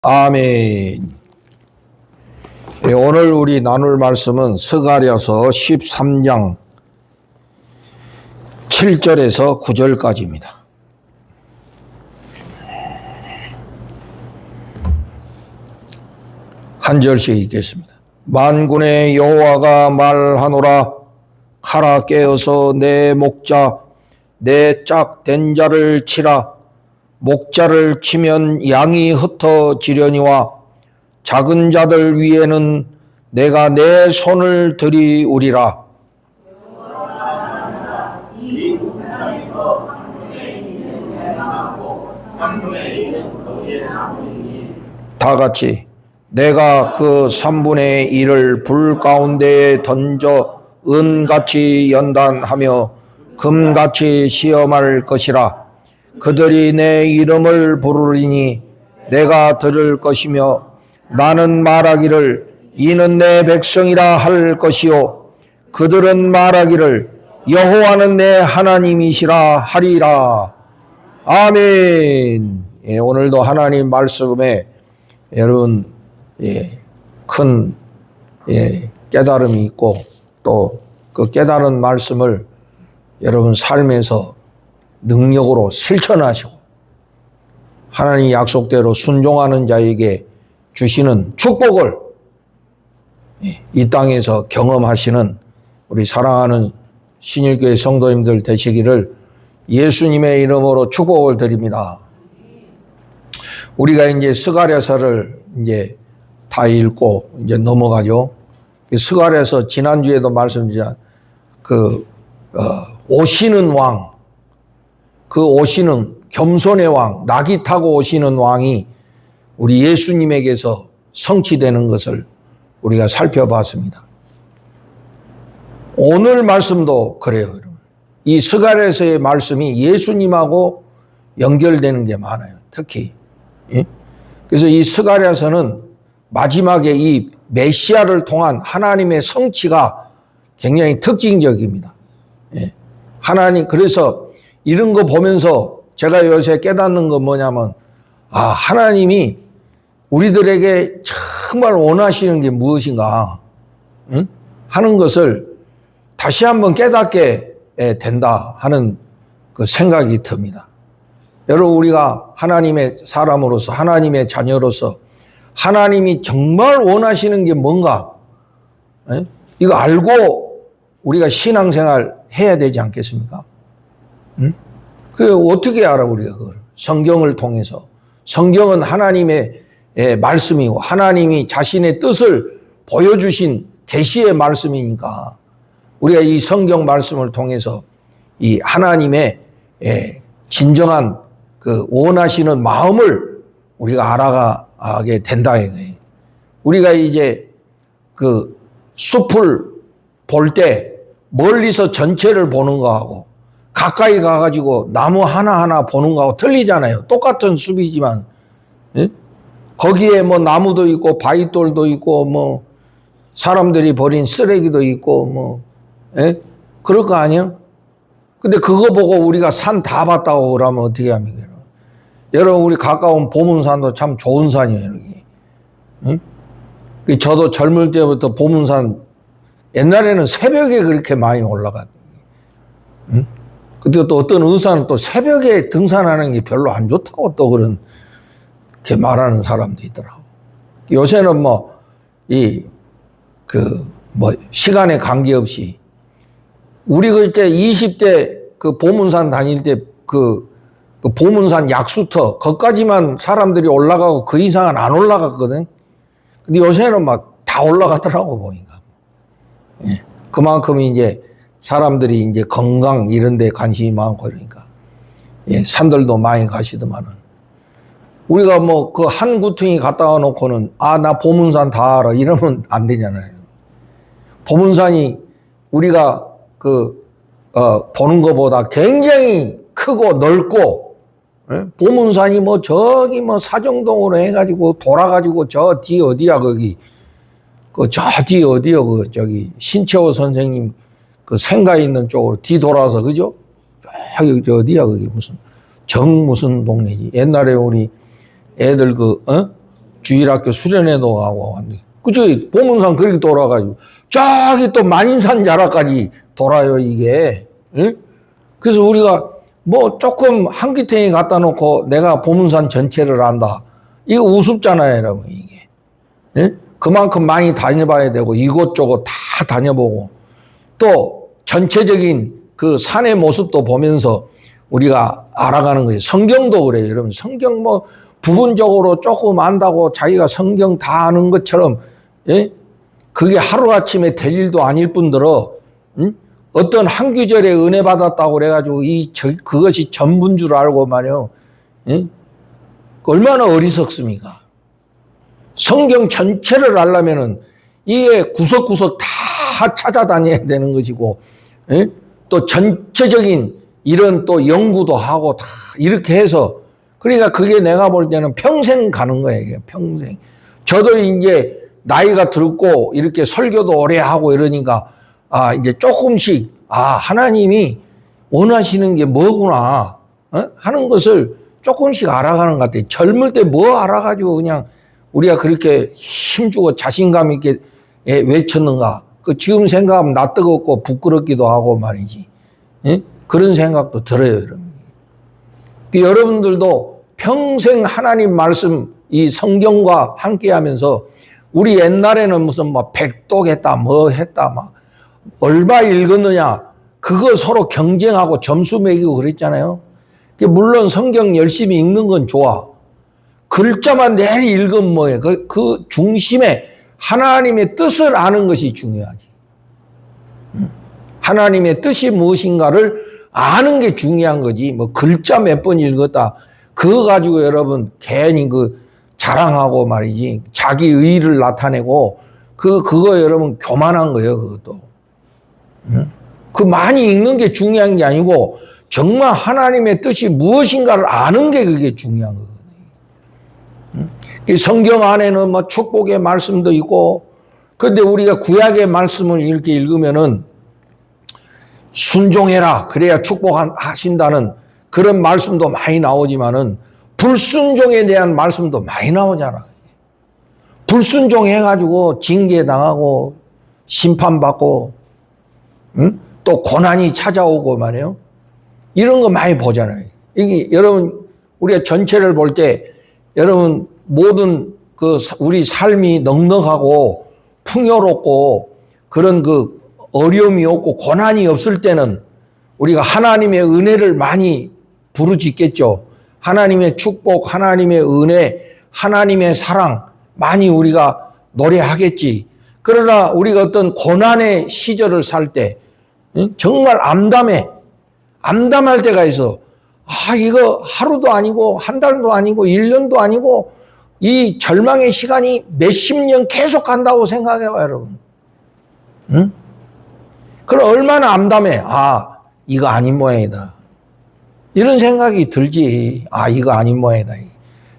아멘. 오늘 우리 나눌 말씀은 스가랴서 13장 7절에서 9절까지입니다. 한 절씩 읽겠습니다. 만군의 여호와가 말하노라. 가라, 깨어서 내 목자 내 짝 된 자를 치라. 목자를 치면 양이 흩어지려니와 작은 자들 위에는 내가 내 손을 들이우리라. 다 같이 내가 그 3분의 1을 불 가운데에 던져 은같이 연단하며 금같이 시험할 것이라. 그들이 내 이름을 부르리니 내가 들을 것이며 나는 말하기를 이는 내 백성이라 할 것이요 그들은 말하기를 여호와는 내 하나님이시라 하리라. 아멘. 오늘도 하나님 말씀에 여러분 큰 깨달음이 있고 또 그 깨달은 말씀을 여러분 삶에서 능력으로 실천하시고 하나님 약속대로 순종하는 자에게 주시는 축복을 이 땅에서 경험하시는 우리 사랑하는 신일교회 성도님들 되시기를 예수님의 이름으로 축복을 드립니다. 우리가 이제 스가랴서를 이제 다 읽고 이제 넘어가죠. 스가랴서 지난주에도 말씀드린 오시는 왕, 그 오시는 겸손의 왕, 낙이 타고 오시는 왕이 우리 예수님에게서 성취되는 것을 우리가 살펴봤습니다. 오늘 말씀도 그래요, 여러분. 이 스가랴서의 말씀이 예수님하고 연결되는 게 많아요, 특히. 그래서 이 스가랴서는 마지막에 이 메시아를 통한 하나님의 성취가 굉장히 특징적입니다. 하나님, 그래서 이런 거 보면서 제가 요새 깨닫는 건 뭐냐면, 하나님이 우리들에게 정말 원하시는 게 무엇인가 하는 것을 다시 한번 깨닫게 된다 하는 그 생각이 듭니다. 여러분, 우리가 하나님의 사람으로서, 하나님의 자녀로서 하나님이 정말 원하시는 게 뭔가, 이거 알고 우리가 신앙생활 해야 되지 않겠습니까? 그 어떻게 알아, 우리가 그걸? 성경을 통해서. 성경은 하나님의 말씀이고 하나님이 자신의 뜻을 보여주신 계시의 말씀이니까 우리가 이 성경 말씀을 통해서 이 하나님의 진정한 그 원하시는 마음을 우리가 알아가게 된다. 우리가 이제 그 숲을 볼 때 멀리서 전체를 보는 거하고 가까이 가가지고 나무 하나하나 보는 거하고 틀리잖아요. 똑같은 숲이지만 거기에 뭐 나무도 있고 바위돌도 있고 뭐 사람들이 버린 쓰레기도 있고 뭐 그럴 거 아니에요? 근데 그거 보고 우리가 산 다 봤다고 그러면 어떻게 합니까? 여러분, 우리 가까운 보문산도 참 좋은 산이에요, 여기. 저도 젊을 때부터 보문산, 옛날에는 새벽에 그렇게 많이 올라갔거든요. 근데 또 어떤 의사는 또 새벽에 등산하는 게 별로 안 좋다고 또 그렇게 말하는 사람도 있더라고. 요새는 시간에 관계없이 우리 그때 20대 그 보문산 다닐 때 그 보문산 약수터, 거기까지만 사람들이 올라가고 그 이상은 안 올라갔거든. 근데 요새는 다 올라가더라고, 보니까. 그만큼 이제 사람들이 이제 건강 이런 데 관심이 많고 그러니까. 산들도 많이 가시더만은. 우리가 그 한 구퉁이 갔다 와 놓고는, 나 보문산 다 알아. 이러면 안 되잖아요. 보문산이 우리가 보는 것보다 굉장히 크고 넓고, 보문산이 저기 사정동으로 해가지고 돌아가지고 저 뒤 어디야, 거기. 저 뒤 어디요, 저기 신채호 선생님 그 생가 있는 쪽으로 뒤돌아서, 그죠? 저기 어디야, 거기 무슨 동네지. 옛날에 우리 애들 주일학교 수련회도 가고, 그죠? 보문산 그렇게 돌아가지고, 저기 또 만인산 자락까지 돌아요, 이게. 응? 그래서 우리가 뭐 조금 한기탱이 갖다 놓고 내가 보문산 전체를 안다. 이거 우습잖아요, 여러분, 이게. 응? 그만큼 많이 다녀봐야 되고, 이곳저곳 다 다녀보고, 또 전체적인 그 산의 모습도 보면서 우리가 알아가는 거예요. 성경도 그래요, 여러분. 성경 뭐 부분적으로 조금 안다고 자기가 성경 다 아는 것처럼, 예? 그게 하루아침에 될 일도 아닐 뿐더러, 어떤 한 구절에 은혜 받았다고 그래가지고 그것이 전부인 줄 알고 말이요. 예? 얼마나 어리석습니까? 성경 전체를 알려면은 이게 구석구석 다 찾아다녀야 되는 것이고, 예? 또 전체적인 이런 또 연구도 하고 다 이렇게 해서, 그러니까 그게 내가 볼 때는 평생 가는 거예요, 이게 평생. 저도 이제 나이가 들고 이렇게 설교도 오래 하고 이러니까, 이제 조금씩, 하나님이 원하시는 게 뭐구나, 하는 것을 조금씩 알아가는 것 같아요. 젊을 때 뭐 알아가지고 그냥 우리가 그렇게 힘주고 자신감 있게 외쳤는가. 지금 생각하면 낯뜨겁고 부끄럽기도 하고 말이지. 그런 생각도 들어요, 여러분. 여러분들도 평생 하나님 말씀, 이 성경과 함께 하면서, 우리 옛날에는 무슨 뭐 백독했다, 뭐 했다, 막 얼마 읽었느냐, 그거 서로 경쟁하고 점수 매기고 그랬잖아요. 물론 성경 열심히 읽는 건 좋아. 글자만 내리 읽으면 뭐해. 그 중심에 하나님의 뜻을 아는 것이 중요하지. 하나님의 뜻이 무엇인가를 아는 게 중요한 거지. 뭐 글자 몇 번 읽었다, 그거 가지고 여러분 괜히 자랑하고 말이지, 자기 의의를 나타내고, 그거 여러분 교만한 거예요, 그것도. 그 많이 읽는 게 중요한 게 아니고, 정말 하나님의 뜻이 무엇인가를 아는 게 그게 중요한 거거든요. 이 성경 안에는 뭐 축복의 말씀도 있고, 근데 우리가 구약의 말씀을 이렇게 읽으면은 순종해라, 그래야 축복하신다는 그런 말씀도 많이 나오지만은, 불순종에 대한 말씀도 많이 나오잖아. 불순종해가지고 징계당하고 심판받고, 또 고난이 찾아오고 말이에요. 이런 거 많이 보잖아요. 이게 여러분, 우리가 전체를 볼 때 여러분 모든 우리 삶이 넉넉하고 풍요롭고 그런 어려움이 없고 고난이 없을 때는 우리가 하나님의 은혜를 많이 부르짖겠죠. 하나님의 축복, 하나님의 은혜, 하나님의 사랑 많이 우리가 노래하겠지. 그러나 우리가 어떤 고난의 시절을 살 때 정말 암담할 때가 있어. 이거 하루도 아니고 한 달도 아니고 1년도 아니고 이 절망의 시간이 몇십 년 계속 간다고 생각해봐요, 여러분. 응? 그럼 얼마나 암담해. 이거 아닌 모양이다. 이런 생각이 들지. 이거 아닌 모양이다.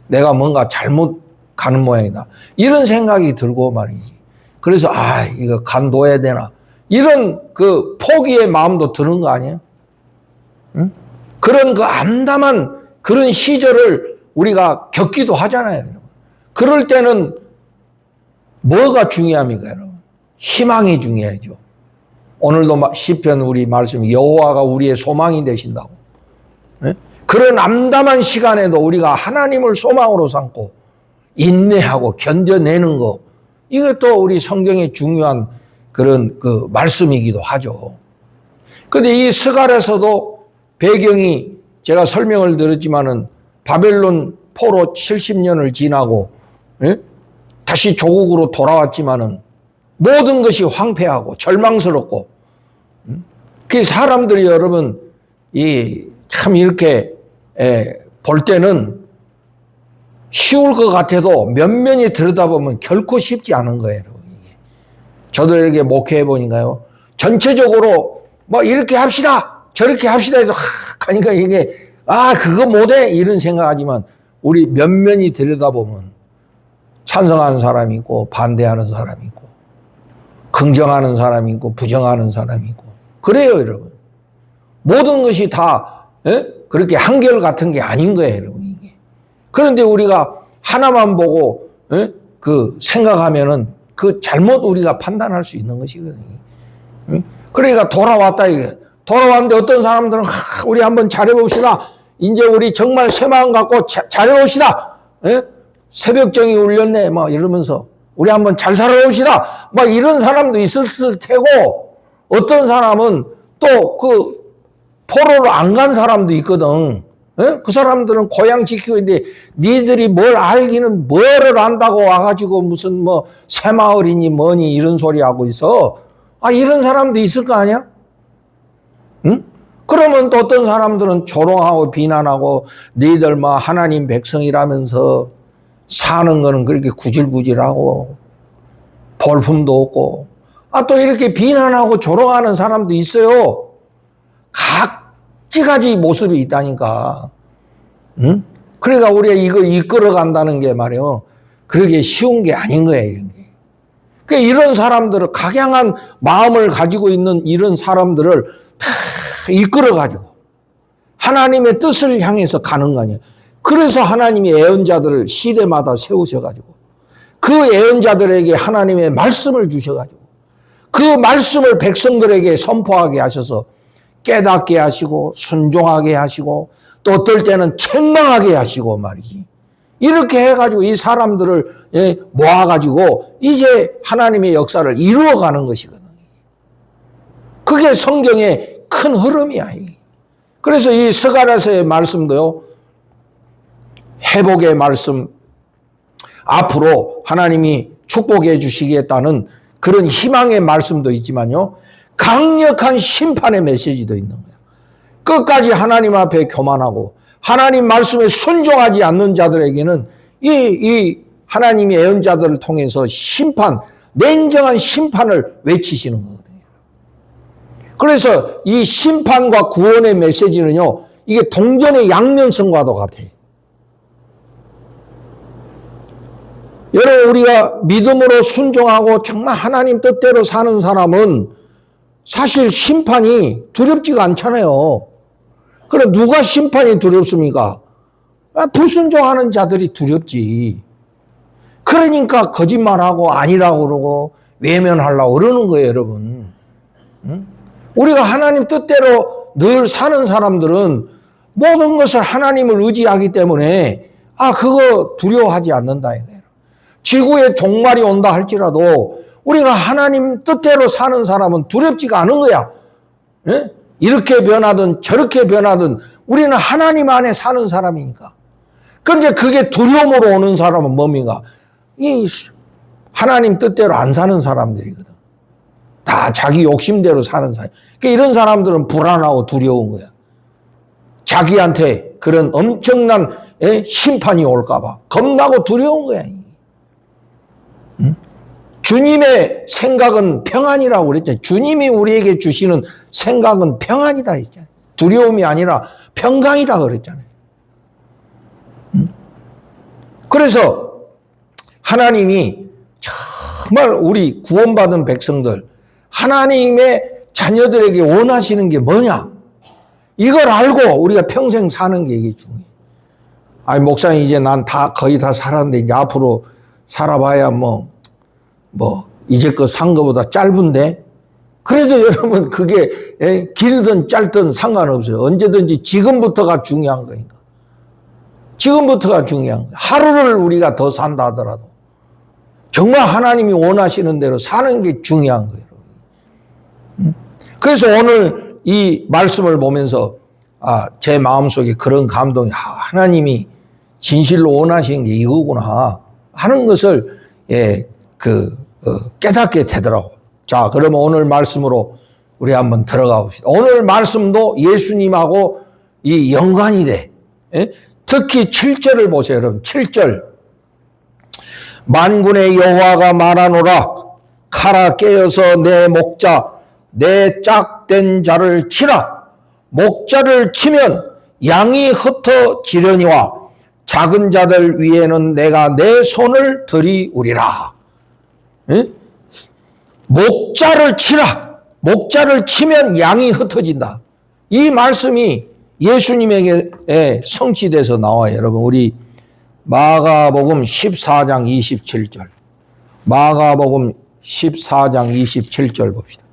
내가 뭔가 잘못 가는 모양이다. 이런 생각이 들고 말이지. 그래서 이거 간둬야 되나. 이런 포기의 마음도 드는 거 아니에요? 응? 그런 암담한 그런 시절을 우리가 겪기도 하잖아요, 여러분. 그럴 때는 뭐가 중요합니까, 여러분? 희망이 중요하죠. 오늘도 시편 우리 말씀, 여호와가 우리의 소망이 되신다고. 네? 그런 암담한 시간에도 우리가 하나님을 소망으로 삼고 인내하고 견뎌내는 거, 이것도 우리 성경의 중요한 그런 말씀이기도 하죠. 근데 이 스갈에서도 배경이 제가 설명을 들었지만은 바벨론 포로 70년을 지나고 다시 조국으로 돌아왔지만은 모든 것이 황폐하고 절망스럽고, 그 사람들이 여러분 참 이렇게 볼 때는 쉬울 것 같아도 면면히 들여다보면 결코 쉽지 않은 거예요, 여러분. 저도 이렇게 목회해 보니까요, 전체적으로 뭐 이렇게 합시다, 저렇게 합시다 해서 하니까 이게 그거 못해 이런 생각하지만, 우리 면면히 들여다보면 찬성하는 사람이 있고 반대하는 사람이 있고 긍정하는 사람이 있고 부정하는 사람이 있고 그래요, 여러분. 모든 것이 다 그렇게 한결 같은 게 아닌 거예요, 여러분. 이게. 그런데 우리가 하나만 보고 예? 그 생각하면은 그 잘못 우리가 판단할 수 있는 것이거든요. 예? 그러니까 돌아왔다 이게. 돌아왔는데 어떤 사람들은 우리 한번 잘해봅시다. 이제 우리 정말 새 마음 갖고 잘해봅시다. 예? 새벽정이 울렸네. 막 이러면서 우리 한번 잘 살아봅시다. 막 이런 사람도 있었을 테고 어떤 사람은 또 그 포로로 안 간 사람도 있거든. 예? 그 사람들은 고향 지키고 있는데 니들이 뭘 알기는 뭐를 안다고 와가지고 무슨 뭐 새마을이니 뭐니 이런 소리 하고 있어. 아 이런 사람도 있을 거 아니야? 응? 그러면 또 어떤 사람들은 조롱하고 비난하고 니들 뭐 하나님 백성이라면서 사는 거는 그렇게 구질구질하고 볼품도 없고 아 또 이렇게 비난하고 조롱하는 사람도 있어요. 각지가지 모습이 있다니까. 응? 그러니까 우리가 이거 이끌어 간다는 게 말이에요. 그러게 쉬운 게 아닌 거예요, 이런 게. 그러니까 이런 사람들을 각양한 마음을 가지고 있는 이런 사람들을 다 이끌어 가지고 하나님의 뜻을 향해서 가는 거 아니에요. 그래서 하나님이 예언자들을 시대마다 세우셔 가지고 그 예언자들에게 하나님의 말씀을 주셔 가지고 그 말씀을 백성들에게 선포하게 하셔서 깨닫게 하시고 순종하게 하시고 또 어떨 때는 책망하게 하시고 말이지. 이렇게 해가지고 이 사람들을 모아가지고 이제 하나님의 역사를 이루어가는 것이거든요. 그게 성경의 큰 흐름이야. 그래서 이 스가랴서의 말씀도요. 회복의 말씀 앞으로 하나님이 축복해 주시겠다는 그런 희망의 말씀도 있지만요. 강력한 심판의 메시지도 있는 거예요. 끝까지 하나님 앞에 교만하고 하나님 말씀에 순종하지 않는 자들에게는 이 하나님의 예언자들을 통해서 심판, 냉정한 심판을 외치시는 거거든요. 그래서 이 심판과 구원의 메시지는요. 이게 동전의 양면성과도 같아요. 여러분 우리가 믿음으로 순종하고 정말 하나님 뜻대로 사는 사람은 사실 심판이 두렵지가 않잖아요. 그럼 누가 심판이 두렵습니까? 불순종하는 자들이 두렵지. 그러니까 거짓말하고 아니라고 그러고 외면하려고 그러는 거예요, 여러분. 응? 우리가 하나님 뜻대로 늘 사는 사람들은 모든 것을 하나님을 의지하기 때문에 그거 두려워하지 않는다 이거예요. 지구에 종말이 온다 할지라도 우리가 하나님 뜻대로 사는 사람은 두렵지가 않은 거야. 예? 이렇게 변하든 저렇게 변하든 우리는 하나님 안에 사는 사람이니까. 그런데 그게 두려움으로 오는 사람은 뭡니까? 이 하나님 뜻대로 안 사는 사람들이거든. 다 자기 욕심대로 사는 사람. 그러니까 이런 사람들은 불안하고 두려운 거야. 자기한테 그런 엄청난 심판이 올까 봐 겁나고 두려운 거야. 응? 주님의 생각은 평안이라고 그랬잖아요. 주님이 우리에게 주시는 생각은 평안이다 했잖아요. 두려움이 아니라 평강이다 그랬잖아요. 그래서 하나님이 정말 우리 구원받은 백성들, 하나님의 자녀들에게 원하시는 게 뭐냐? 이걸 알고 우리가 평생 사는 게 이게 중요해요. 아니, 목사님 이제 난 거의 다 살았는데 이제 앞으로 살아봐야 이제껏 산 거보다 짧은데 그래도 여러분 그게 길든 짧든 상관없어요. 언제든지 지금부터가 중요한 거니까. 지금부터가 중요한 거예요. 하루를 우리가 더 산다 하더라도 정말 하나님이 원하시는 대로 사는 게 중요한 거예요. 그래서 오늘 이 말씀을 보면서 제 마음속에 그런 감동이 하나님이 진실로 원하시는 게 이거구나 하는 것을 깨닫게 되더라고요. 자, 그러면 오늘 말씀으로 우리 한번 들어가 봅시다. 오늘 말씀도 예수님하고 이 연관이 돼. 특히 7절을 보세요, 여러분. 7절. 만군의 여호와가 말하노라. 칼아 깨어서 내 목자, 내 짝된 자를 치라. 목자를 치면 양이 흩어지려니와 작은 자들 위에는 내가 내 손을 들이우리라. 목자를 치라. 목자를 치면 양이 흩어진다. 이 말씀이 예수님에게 성취돼서 나와요. 여러분 우리 마가복음 14장 27절. 마가복음 14장 27절 봅시다.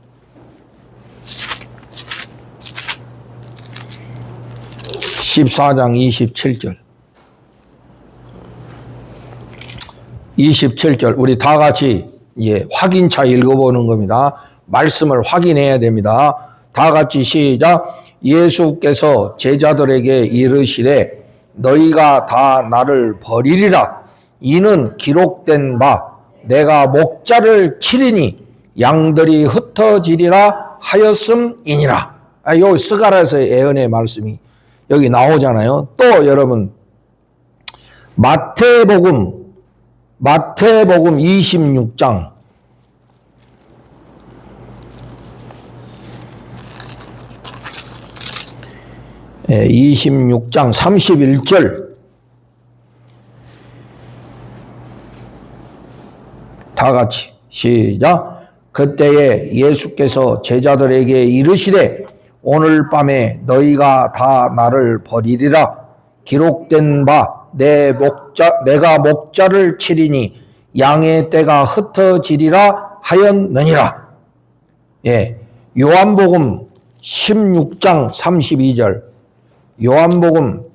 (14장 27절) 27절 우리 다 같이 확인차 읽어보는 겁니다. 말씀을 확인해야 됩니다. 다 같이 시작. 예수께서 제자들에게 이르시되 너희가 다 나를 버리리라. 이는 기록된 바 내가 목자를 치리니 양들이 흩어지리라 하였음이니라. 요 스가랴서의 예언의 말씀이 여기 나오잖아요. 또 여러분 마태복음 26장 26장 31절 다 같이 시작. 그때에 예수께서 제자들에게 이르시되 오늘 밤에 너희가 다 나를 버리리라. 기록된 바 내가 목자를 치리니 양의 떼가 흩어지리라 하였느니라. 요한복음 16장 32절 요한복음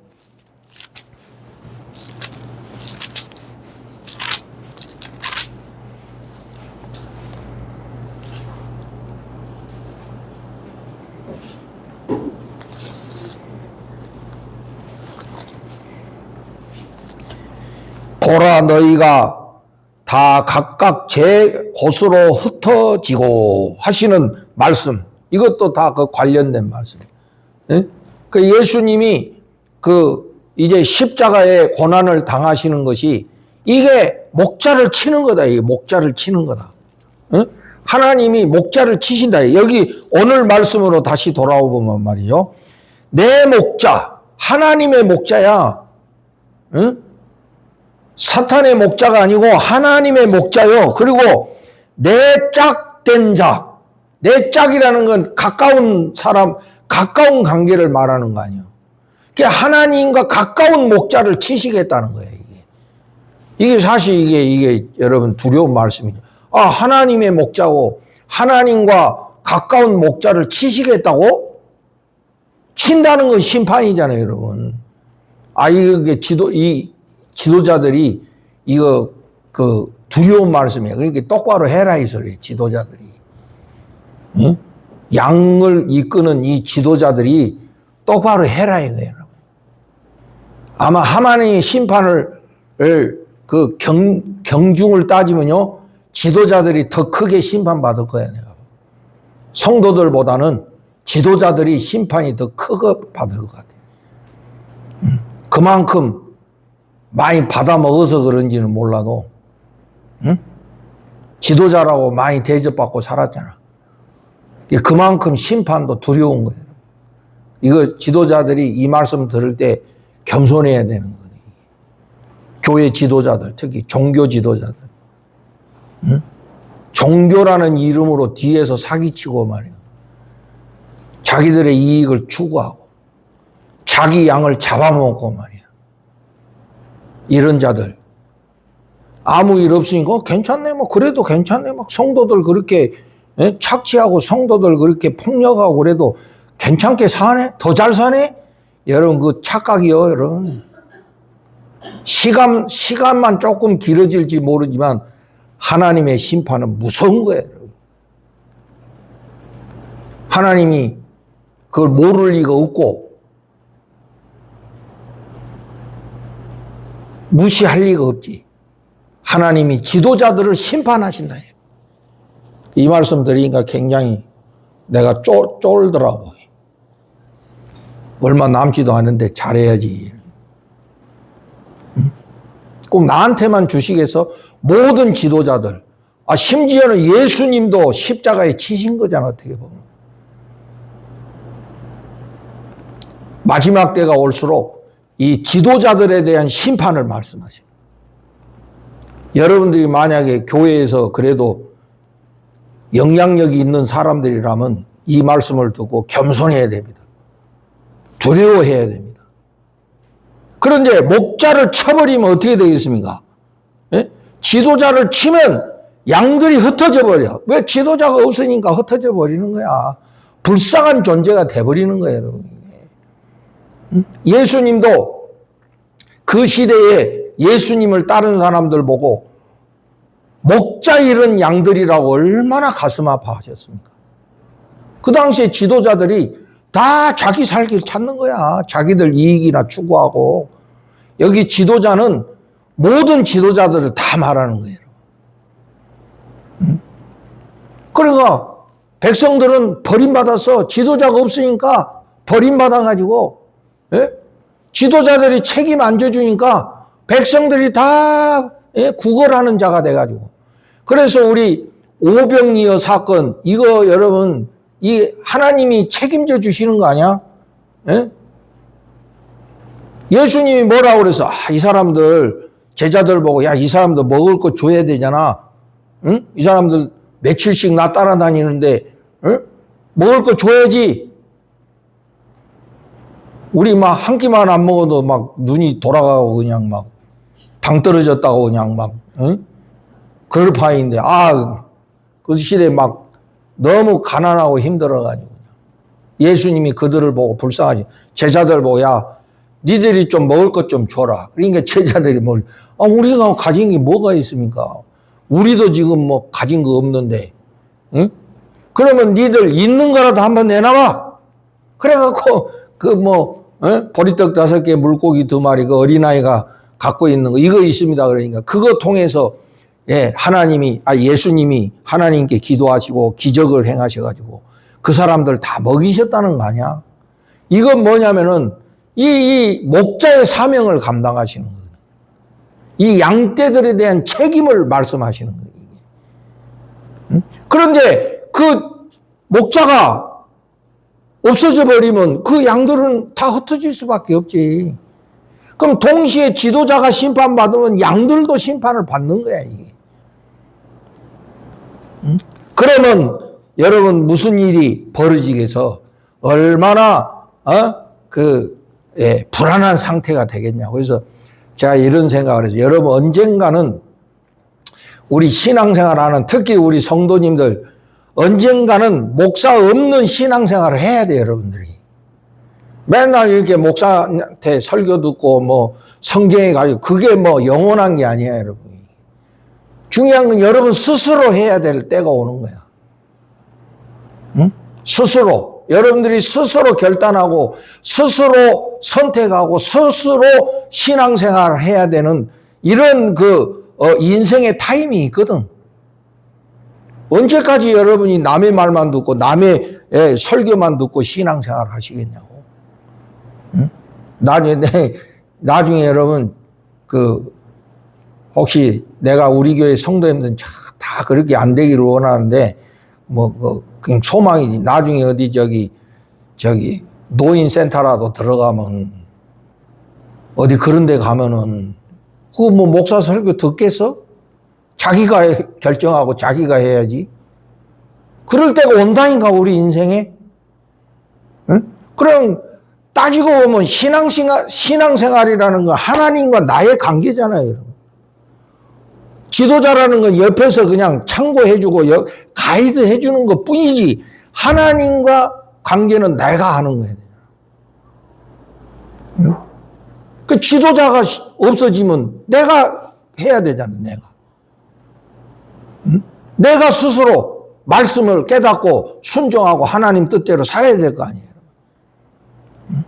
'보라 너희가 다 각각 제 곳으로 흩어지고' 하시는 말씀, 이것도 다 그 관련된 말씀이에요. 그 예수님이 이제 십자가의 고난을 당하시는 것이 이게 목자를 치는 거다. 이게 목자를 치는 거다. 하나님이 목자를 치신다. 여기 오늘 말씀으로 다시 돌아오면 말이죠. 내 목자, 하나님의 목자야. 사탄의 목자가 아니고 하나님의 목자요. 그리고 내짝된 자. 내짝이라는 건 가까운 사람, 가까운 관계를 말하는 거 아니에요. 그러니까 하나님과 가까운 목자를 치시겠다는 거예요. 이게 사실 이게 여러분 두려운 말씀이죠. 하나님의 목자고 하나님과 가까운 목자를 치시겠다고? 친다는 건 심판이잖아요, 여러분. 이게 지도자들이 이거 두려운 말씀이에요. 그러니까 똑바로 해라 이 소리예요, 지도자들이. 응? 양을 이끄는 이 지도자들이 똑바로 해라 이거예요. 아마 하나님의 심판을 경중을 따지면요, 지도자들이 더 크게 심판받을 거야. 내가 성도들보다는 지도자들이 심판이 더 크게 받을 것 같아요. 그만큼 많이 받아 먹어서 그런지는 몰라도 지도자라고 많이 대접받고 살았잖아. 그만큼 심판도 두려운 거예요. 이거 지도자들이 이 말씀 들을 때 겸손해야 되는 거예요. 교회 지도자들, 특히 종교 지도자들. 종교라는 이름으로 뒤에서 사기치고 말이에요. 자기들의 이익을 추구하고 자기 양을 잡아먹고 말이에요. 이런 자들. 아무 일 없으니까 괜찮네, 그래도 괜찮네, 성도들 그렇게 착취하고 성도들 그렇게 폭력하고 그래도 괜찮게 사네? 더 잘 사네? 여러분, 그 착각이요, 여러분. 시간만 조금 길어질지 모르지만 하나님의 심판은 무서운 거예요, 여러분. 하나님이 그걸 모를 리가 없고 무시할 리가 없지. 하나님이 지도자들을 심판하신다. 이 말씀 드리니까 굉장히 내가 쫄더라고. 얼마 남지도 않은데 잘해야지. 꼭 나한테만 주시겠어? 모든 지도자들. 심지어는 예수님도 십자가에 치신 거잖아, 어떻게 보면. 마지막 때가 올수록 이 지도자들에 대한 심판을 말씀하십니다. 여러분들이 만약에 교회에서 그래도 영향력이 있는 사람들이라면 이 말씀을 듣고 겸손해야 됩니다. 두려워해야 됩니다. 그런데 목자를 쳐버리면 어떻게 되겠습니까? 예? 지도자를 치면 양들이 흩어져 버려. 왜? 지도자가 없으니까 흩어져 버리는 거야. 불쌍한 존재가 돼버리는 거예요, 여러분. 예수님도 그 시대에 예수님을 따른 사람들 보고 목자 잃은 양들이라고 얼마나 가슴 아파하셨습니까? 그 당시에 지도자들이 다 자기 살길 찾는 거야. 자기들 이익이나 추구하고. 여기 지도자는 모든 지도자들을 다 말하는 거예요. 그러니까 백성들은 버림받아서 지도자가 없으니까 버림받아가지고, 예? 지도자들이 책임 안 져주니까 백성들이 다 구걸하는 자가 돼가지고. 그래서 우리 오병이어 사건, 이거 여러분, 이 하나님이 책임져 주시는 거 아니야? 예? 예수님이 뭐라고 그래서, 이 사람들, 제자들 보고, 야, 이 사람들 먹을 거 줘야 되잖아. 응? 이 사람들 며칠씩 나 따라다니는데, 응? 먹을 거 줘야지. 우리 막 한 끼만 안 먹어도 막 눈이 돌아가고 그냥 막 당 떨어졌다고 그냥 막, 응? 그럴 파인데, 그 시대에 막 너무 가난하고 힘들어가지고. 예수님이 그들을 보고 불쌍하지. 제자들 보고, 야, 니들이 좀 먹을 것 좀 줘라. 그러니까 제자들이 우리가 가진 게 뭐가 있습니까? 우리도 지금 뭐 가진 거 없는데, 응? 그러면 니들 있는 거라도 한번 내놔봐. 그래갖고, 보리떡 5개, 물고기 2마리, 그 어린아이가 갖고 있는 거, 이거 있습니다. 그러니까 그거 통해서, 예수님이 하나님께 기도하시고 기적을 행하셔가지고 그 사람들 다 먹이셨다는 거 아니야? 이건 뭐냐면은, 이 목자의 사명을 감당하시는 거예요. 이 양떼들에 대한 책임을 말씀하시는 거예요. 응? 그런데 그 목자가 없어져 버리면 그 양들은 다 흩어질 수밖에 없지. 그럼 동시에 지도자가 심판받으면 양들도 심판을 받는 거야, 이게. 응? 그러면 여러분 무슨 일이 벌어지겠어? 얼마나 불안한 상태가 되겠냐고. 그래서 제가 이런 생각을 해서, 여러분 언젠가는 우리 신앙생활하는, 특히 우리 성도님들 언젠가는 목사 없는 신앙생활을 해야 돼요, 여러분들이. 맨날 이렇게 목사한테 설교 듣고 성경에 가지고, 그게 영원한 게 아니에요, 여러분. 중요한 건 여러분 스스로 해야 될 때가 오는 거야. 응? 스스로. 여러분들이 스스로 결단하고, 스스로 선택하고, 스스로 신앙생활을 해야 되는 이런 인생의 타임이 있거든. 언제까지 여러분이 남의 말만 듣고, 남의 설교만 듣고 신앙생활을 하시겠냐고. 응? 나중에 여러분, 혹시 내가 우리 교회 성도님들은 다 그렇게 안 되기를 원하는데, 그냥 소망이지. 나중에 어디 노인센터라도 들어가면, 어디 그런 데 가면은, 목사 설교 듣겠어? 자기가 결정하고 자기가 해야지. 그럴 때가 온다니까, 우리 인생에. 응? 그럼 따지고 보면 신앙생활이라는 건 하나님과 나의 관계잖아요, 여러분. 지도자라는 건 옆에서 그냥 참고해주고 가이드 해주는 것 뿐이지, 하나님과 관계는 내가 하는 거예요. 응? 그 지도자가 없어지면 내가 해야 되잖아, 내가. 응? 내가 스스로 말씀을 깨닫고 순종하고 하나님 뜻대로 살아야 될 거 아니에요. 응?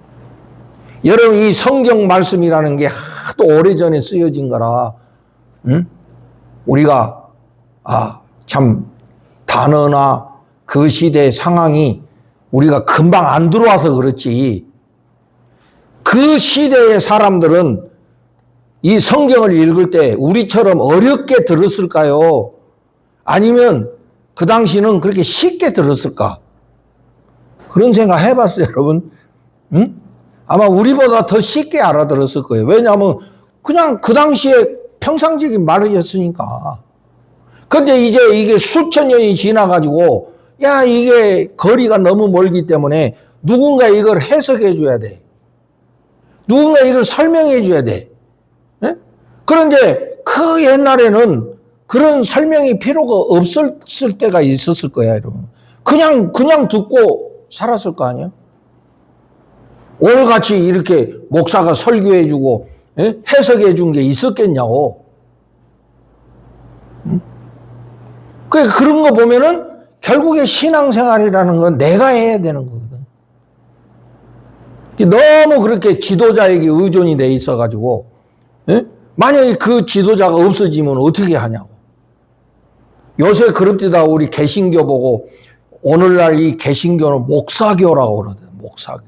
여러분, 이 성경 말씀이라는 게 하도 오래전에 쓰여진 거라, 응? 우리가 참 단어나 그 시대의 상황이 우리가 금방 안 들어와서 그렇지, 그 시대의 사람들은 이 성경을 읽을 때 우리처럼 어렵게 들었을까요? 아니면 그 당시는 그렇게 쉽게 들었을까? 그런 생각 해봤어요, 여러분? 응? 아마 우리보다 더 쉽게 알아들었을 거예요. 왜냐하면 그냥 그 당시에 평상적인 말이었으니까. 근데 이제 이게 수천 년이 지나가지고, 이게 거리가 너무 멀기 때문에 누군가 이걸 해석해 줘야 돼. 누군가 이걸 설명해 줘야 돼. 예? 그런데 그 옛날에는 그런 설명이 필요가 없었을 때가 있었을 거야, 여러분. 그냥 듣고 살았을 거 아니야? 오늘같이 이렇게 목사가 설교해 주고, 예? 해석해 준 게 있었겠냐고. 그런 거 보면은 결국에 신앙생활이라는 건 내가 해야 되는 거거든. 너무 그렇게 지도자에게 의존이 돼 있어가지고, 예? 만약에 그 지도자가 없어지면 어떻게 하냐고. 요새 그럽디다 우리 개신교 보고 오늘날 이 개신교는 목사교라고 그러거든. 목사교.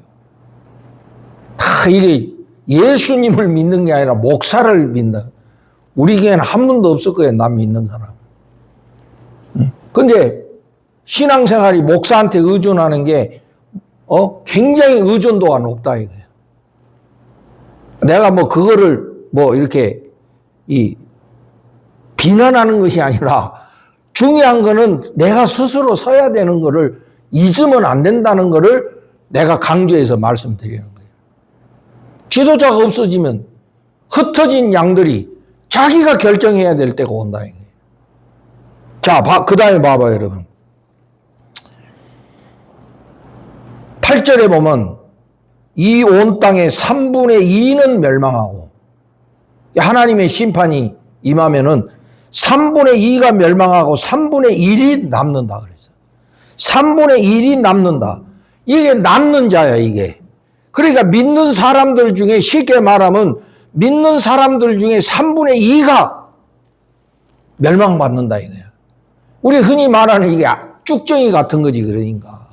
다 이게 예수님을 믿는 게 아니라 목사를 믿는. 우리 교회는 한 분도 없을 거예요. 나 믿는 사람. 근데 신앙생활이 목사한테 의존하는 게 굉장히 의존도가 높다 이거예요. 내가 뭐 그거를 뭐 이렇게 비난하는 것이 아니라 중요한 거는 내가 스스로 서야 되는 거를 잊으면 안 된다는 거를 내가 강조해서 말씀드리는 거예요. 지도자가 없어지면 흩어진 양들이 자기가 결정해야 될 때가 온다 이거예요. 자, 그 다음에 봐봐요, 여러분. 8절에 보면 이 온 땅의 3분의 2는 멸망하고 하나님의 심판이 임하면은 3분의 2가 멸망하고 3분의 1이 남는다 그랬어요. 3분의 1이 남는다. 이게 남는 자야, 이게. 그러니까 믿는 사람들 중에 쉽게 말하면 믿는 사람들 중에 3분의 2가 멸망받는다 이거야. 우리 흔히 말하는 이게 쭉정이 같은 거지, 그러니까.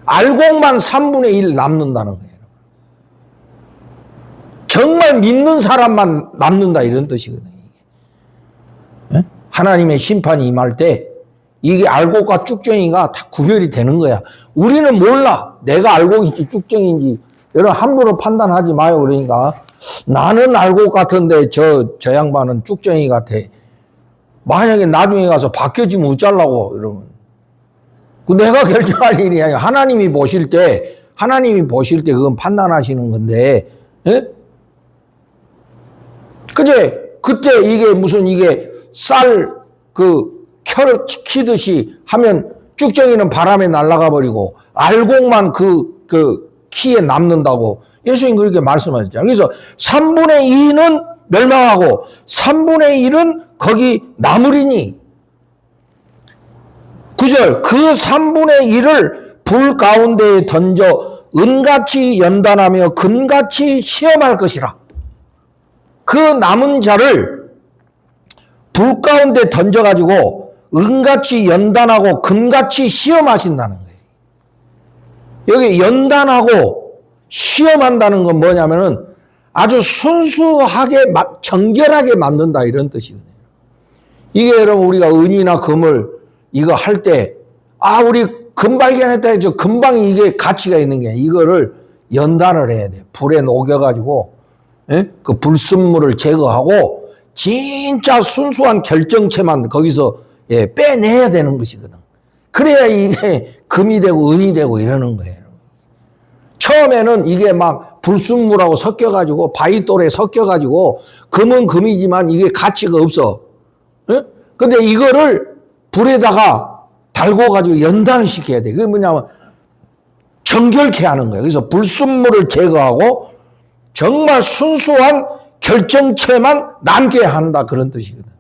알곡만 3분의 1 남는다는 거예요. 정말 믿는 사람만 남는다 이런 뜻이거든요. 네? 하나님의 심판이 임할 때 이게 알곡과 쭉정이가 다 구별이 되는 거야. 우리는 몰라. 내가 알곡인지 쭉정인지 여러분 함부로 판단하지 마요. 그러니까 나는 알곡 같은데 저 양반은 쭉정이 같아. 만약에 나중에 가서 바뀌어지면 어쩌려고 여러분. 내가 결정할 일이 아니라 하나님이 보실 때 그건 판단하시는 건데, 예? 그때 이게 무슨 이게 켜를 키듯이 하면 쭉정이는 바람에 날아가 버리고 알곡만 그 키에 남는다고 예수님 그렇게 말씀하셨잖아요. 그래서 3분의 2는 멸망하고 3분의 1은 거기 남으리니 9절 그 3분의 1을 불 가운데에 던져 은같이 연단하며 금같이 시험할 것이라. 그 남은 자를 불 가운데 던져가지고 은같이 연단하고 금같이 시험하신다는 거예요. 여기 연단하고 시험한다는 건 뭐냐면은 아주 순수하게 정결하게 만든다 이런 뜻이거든요. 이게 여러분 우리가 은이나 금을 이거 할 때 우리 금 발견했다 해서 금방이 이게 가치가 있는 게 이거를 연단을 해야 돼. 불에 녹여가지고 그 불순물을 제거하고 진짜 순수한 결정체만 거기서 빼내야 되는 것이거든. 그래야 이게 금이 되고 은이 되고 이러는 거예요. 처음에는 이게 막 불순물하고 섞여가지고 바위돌에 섞여가지고 금은 금이지만 이게 가치가 없어. 근데 이거를 불에다가 달궈가지고 연단을 시켜야 돼. 그게 뭐냐면 정결케 하는 거예요. 그래서 불순물을 제거하고 정말 순수한 결정체만 남게 한다 그런 뜻이거든.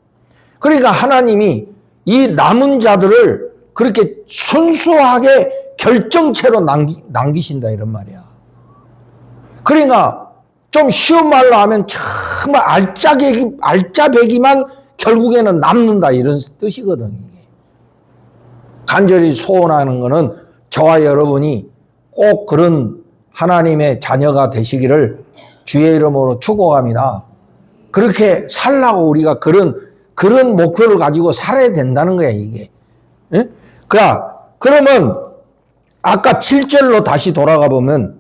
그러니까 하나님이 이 남은 자들을 그렇게 순수하게 결정체로 남기신다 이런 말이야. 그러니까 좀 쉬운 말로 하면 정말 알짜배기만 결국에는 남는다 이런 뜻이거든. 간절히 소원하는 것은 저와 여러분이 꼭 그런 하나님의 자녀가 되시기를 주의 이름으로 축복합니다. 그렇게 살라고 우리가 그런 목표를 가지고 살아야 된다는 거야 이게. 예? 그러면 아까 7절로 다시 돌아가 보면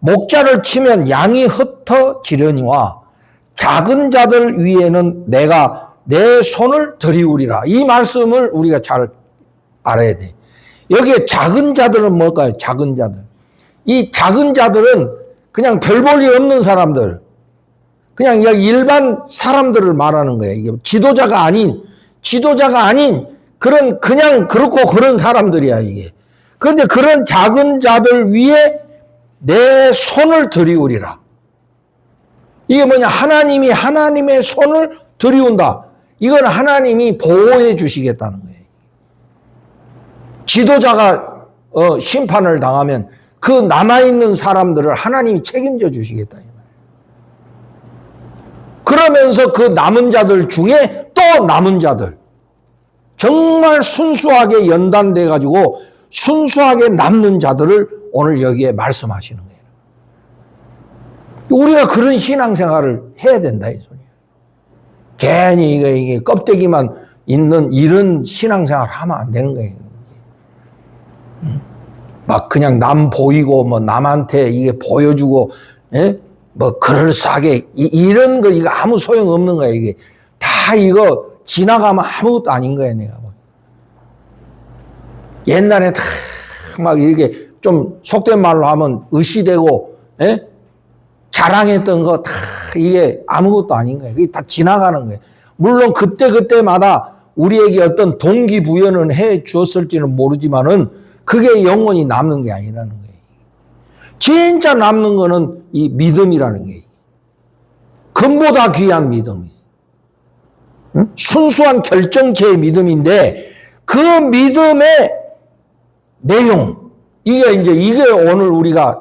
목자를 치면 양이 흩어지려니와 작은 자들 위에는 내가 내 손을 들이우리라. 이 말씀을 우리가 잘 알아야 돼. 여기에 작은 자들은 뭘까요? 작은 자들. 이 작은 자들은 그냥 별 볼 일 없는 사람들, 그냥 일반 사람들을 말하는 거예요. 이게 지도자가 아닌 그런 그냥 그렇고 그런 사람들이야 이게. 그런데 그런 작은 자들 위에 내 손을 들이우리라. 이게 뭐냐? 하나님이 하나님의 손을 들이운다. 이건 하나님이 보호해 주시겠다는 거예요. 지도자가 심판을 당하면 그 남아있는 사람들을 하나님이 책임져 주시겠다. 그러면서 그 남은 자들 중에 또 남은 자들, 정말 순수하게 연단돼 가지고 순수하게 남는 자들을 오늘 여기에 말씀하시는 거예요. 우리가 그런 신앙생활을 해야 된다 이 소리야. 괜히 이게 껍데기만 있는 이런 신앙생활 하면 안 되는 거예요. 막 그냥 남 보이고 뭐 남한테 이게 보여주고, 뭐 그럴싸하게 이런 거 이거 아무 소용 없는 거야. 이게 다 이거 지나가면 아무것도 아닌 거야 내가. 옛날에 다 막 이렇게 좀 속된 말로 하면 의시되고 자랑했던 거 다 이게 아무것도 아닌 거예요. 이게 다 지나가는 거예요. 물론 그때마다 우리에게 어떤 동기부여는 해 주었을지는 모르지만은 그게 영원히 남는 게 아니라는 거예요. 진짜 남는 거는 이 믿음이라는 게 금보다 귀한 믿음이. 순수한 결정체의 믿음인데 그 믿음의 내용, 이게 오늘 우리가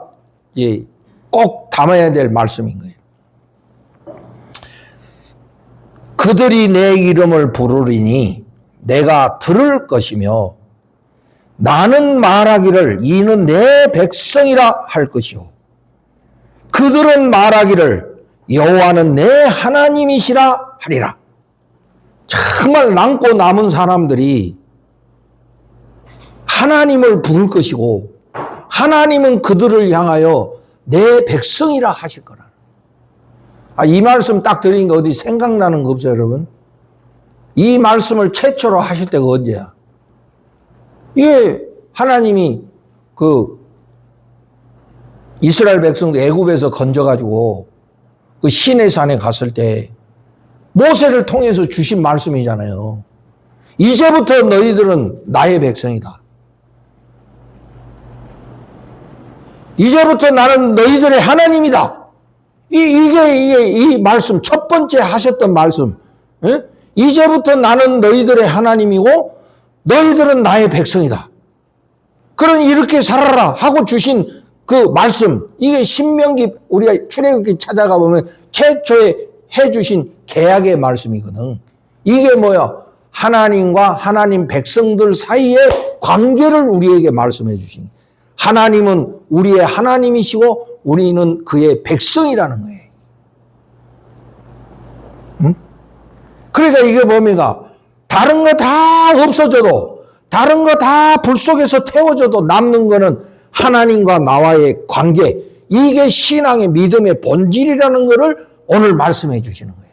꼭 담아야 될 말씀인 거예요. 그들이 내 이름을 부르리니 내가 들을 것이며 나는 말하기를 이는 내 백성이라 할 것이요 그들은 말하기를 여호와는 내 하나님이시라 하리라. 정말 남고 남은 사람들이 하나님을 부를 것이고 하나님은 그들을 향하여 내 백성이라 하실 거라. 이 말씀 딱 드리니까 어디 생각나는 거 없어요, 여러분? 이 말씀을 최초로 하실 때가 언제야? 이게 하나님이 그 이스라엘 백성들 애굽에서 건져가지고 그 시내 산에 갔을 때 모세를 통해서 주신 말씀이잖아요. 이제부터 너희들은 나의 백성이다. 이제부터 나는 너희들의 하나님이다. 이게 이 말씀, 첫 번째 하셨던 말씀. 이제부터 나는 너희들의 하나님이고 너희들은 나의 백성이다. 그러니 이렇게 살아라 하고 주신 그 말씀, 이게 신명기 우리가 출애굽기 찾아가 보면 최초에 해주신 계약의 말씀이거든. 이게 뭐야? 하나님과 하나님 백성들 사이의 관계를 우리에게 말씀해 주신 거예요. 하나님은 우리의 하나님이시고 우리는 그의 백성이라는 거예요. 그러니까 이게 뭡니까? 다른 거 다 없어져도, 다른 거 다 불 속에서 태워져도 남는 거는 하나님과 나와의 관계, 이게 신앙의 믿음의 본질이라는 것을 오늘 말씀해 주시는 거예요.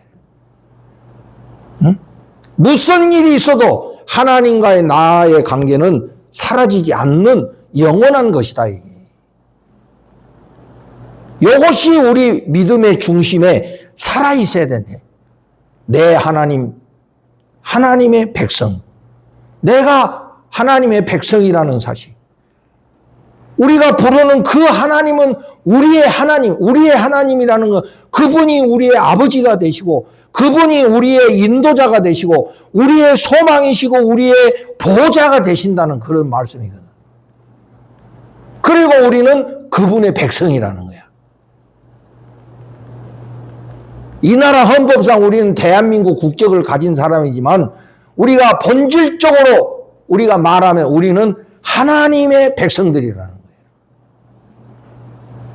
무슨 일이 있어도 하나님과의 나의 관계는 사라지지 않는 영원한 것이다. 이게. 이것이 우리 믿음의 중심에 살아있어야 된대. 내 하나님, 하나님의 백성. 내가 하나님의 백성이라는 사실. 우리가 부르는 그 하나님은 우리의 하나님, 우리의 하나님이라는 것, 그분이 우리의 아버지가 되시고, 그분이 우리의 인도자가 되시고, 우리의 소망이시고, 우리의 보호자가 되신다는 그런 말씀이거든. 그리고 우리는 그분의 백성이라는 거야. 이 나라 헌법상 우리는 대한민국 국적을 가진 사람이지만 우리가 본질적으로 우리가 말하면 우리는 하나님의 백성들이라는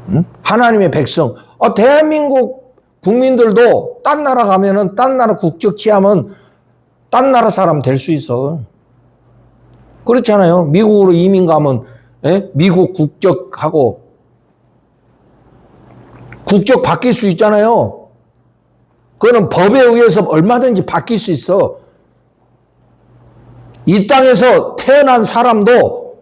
거예요. 하나님의 백성. 대한민국 국민들도 딴 나라 가면은 딴 나라 국적 취하면 딴 나라 사람 될 수 있어. 그렇잖아요. 미국으로 이민 가면 미국 국적하고 국적 바뀔 수 있잖아요. 그거는 법에 의해서 얼마든지 바뀔 수 있어. 이 땅에서 태어난 사람도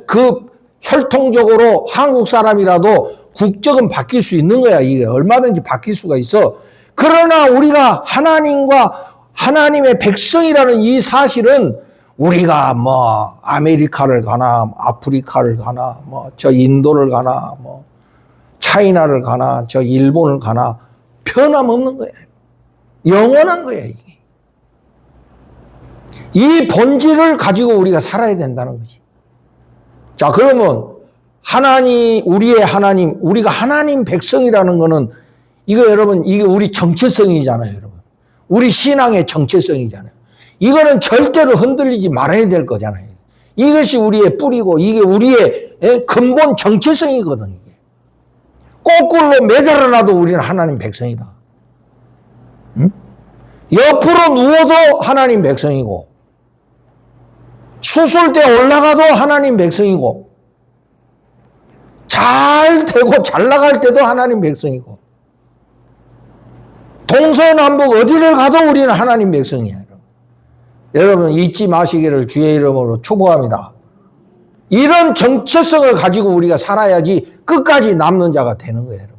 그 혈통적으로 한국 사람이라도 국적은 바뀔 수 있는 거야. 이게 얼마든지 바뀔 수가 있어. 그러나 우리가 하나님과 하나님의 백성이라는 이 사실은 우리가 뭐 아메리카를 가나 아프리카를 가나 뭐 저 인도를 가나 뭐 차이나를 가나 저 일본을 가나 변함없는 거예요. 영원한 거예요. 이게. 이 본질을 가지고 우리가 살아야 된다는 거지. 자, 그러면 하나님, 우리의 하나님, 우리가 하나님 백성이라는 거는 이거 여러분, 이게 우리 정체성이잖아요, 여러분. 우리 신앙의 정체성이잖아요. 이거는 절대로 흔들리지 말아야 될 거잖아요. 이것이 우리의 뿌리고 이게 우리의 근본 정체성이거든, 이게. 거꾸로 매달아놔도 우리는 하나님 백성이다. 응? 옆으로 누워도 하나님 백성이고, 수술대 올라가도 하나님 백성이고, 잘 되고 잘 나갈 때도 하나님 백성이고, 동서남북 어디를 가도 우리는 하나님 백성이에요. 여러분 잊지 마시기를 주의 이름으로 축복합니다. 이런 정체성을 가지고 우리가 살아야지 끝까지 남는 자가 되는 거예요. 여러분.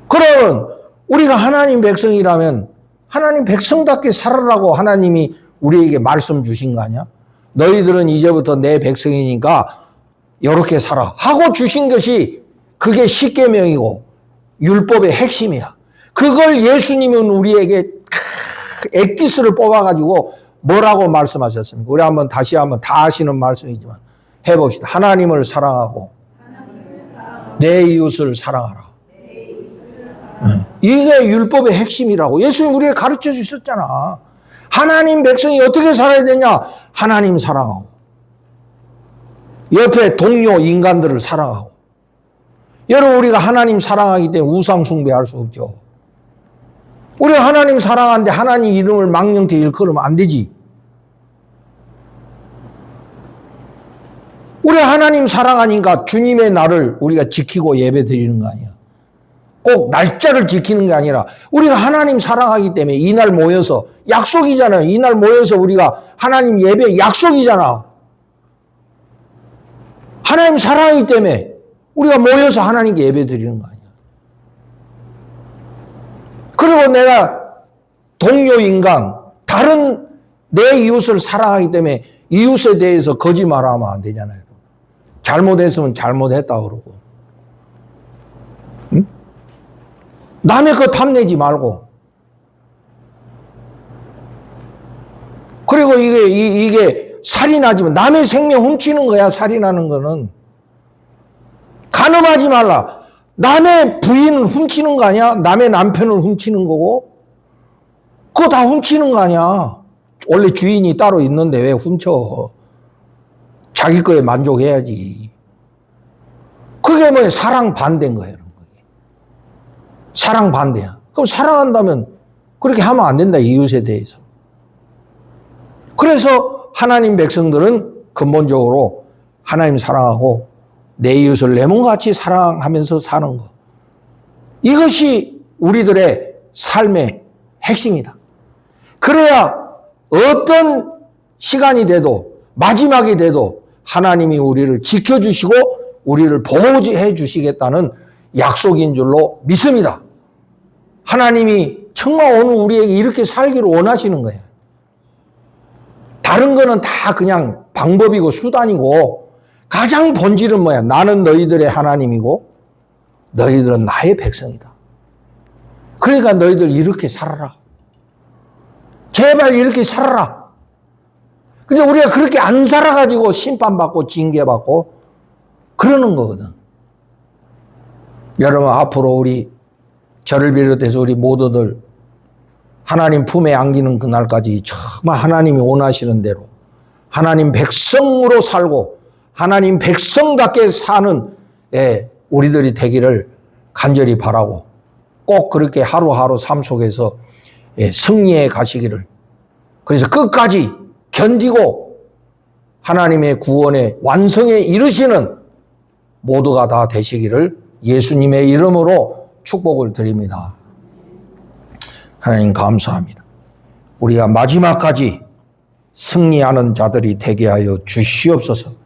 그러면 우리가 하나님 백성이라면 하나님 백성답게 살아라고 하나님이 우리에게 말씀 주신 거 아니야? 너희들은 이제부터 내 백성이니까 이렇게 살아 하고 주신 것이 그게 십계명이고 율법의 핵심이야. 그걸 예수님은 우리에게 엑기스를 뽑아가지고 뭐라고 말씀하셨습니까? 우리 한번 다시 한번 다 아시는 말씀이지만 해봅시다. 하나님을 사랑하고 내 이웃을 사랑하라. 이게 율법의 핵심이라고 예수님 우리에게 가르쳐 주셨잖아. 하나님 백성이 어떻게 살아야 되냐? 하나님 사랑하고 옆에 동료 인간들을 사랑하고. 여러분 우리가 하나님 사랑하기 때문에 우상 숭배할 수 없죠. 우리가 하나님 사랑하는데 하나님 이름을 망령되이 일컬으면 안 되지. 우리가 하나님 사랑하니까 주님의 날을 우리가 지키고 예배 드리는 거 아니야. 꼭 날짜를 지키는 게 아니라 우리가 하나님 사랑하기 때문에 이날 모여서 약속이잖아요. 이날 모여서 우리가 하나님 예배 약속이잖아. 하나님 사랑하기 때문에 우리가 모여서 하나님께 예배 드리는 거 아니야. 그리고 내가 동료 인간, 다른 내 이웃을 사랑하기 때문에 이웃에 대해서 거짓말하면 안 되잖아요. 잘못했으면 잘못했다 그러고. 응? 남의 거 탐내지 말고. 그리고 이게 살인하지만 남의 생명 훔치는 거야, 살인하는 거는. 간음하지 말라. 남의 부인을 훔치는 거 아니야? 남의 남편을 훔치는 거고? 그거 다 훔치는 거 아니야? 원래 주인이 따로 있는데 왜 훔쳐? 자기 거에 만족해야지. 그게 뭐야? 사랑 반대인 거예요. 사랑 반대야. 그럼 사랑한다면 그렇게 하면 안 된다, 이웃에 대해서. 그래서 하나님 백성들은 근본적으로 하나님 사랑하고 내 이웃을 내 몸같이 사랑하면서 사는 것. 이것이 우리들의 삶의 핵심이다. 그래야 어떤 시간이 돼도 마지막이 돼도 하나님이 우리를 지켜주시고 우리를 보호해 주시겠다는 약속인 줄로 믿습니다. 하나님이 정말 오늘 우리에게 이렇게 살기를 원하시는 거예요. 다른 거는 다 그냥 방법이고 수단이고 가장 본질은 뭐야? 나는 너희들의 하나님이고 너희들은 나의 백성이다. 그러니까 너희들 이렇게 살아라. 제발 이렇게 살아라. 근데 우리가 그렇게 안 살아가지고 심판받고 징계받고 그러는 거거든. 여러분 앞으로 우리 저를 비롯해서 우리 모두들 하나님 품에 안기는 그날까지 정말 하나님이 원하시는 대로 하나님 백성으로 살고 하나님 백성답게 사는 우리들이 되기를 간절히 바라고 꼭 그렇게 하루하루 삶 속에서 승리해 가시기를, 그래서 끝까지 견디고 하나님의 구원의 완성에 이르시는 모두가 다 되시기를 예수님의 이름으로 축복을 드립니다. 하나님 감사합니다. 우리가 마지막까지 승리하는 자들이 되게 하여 주시옵소서.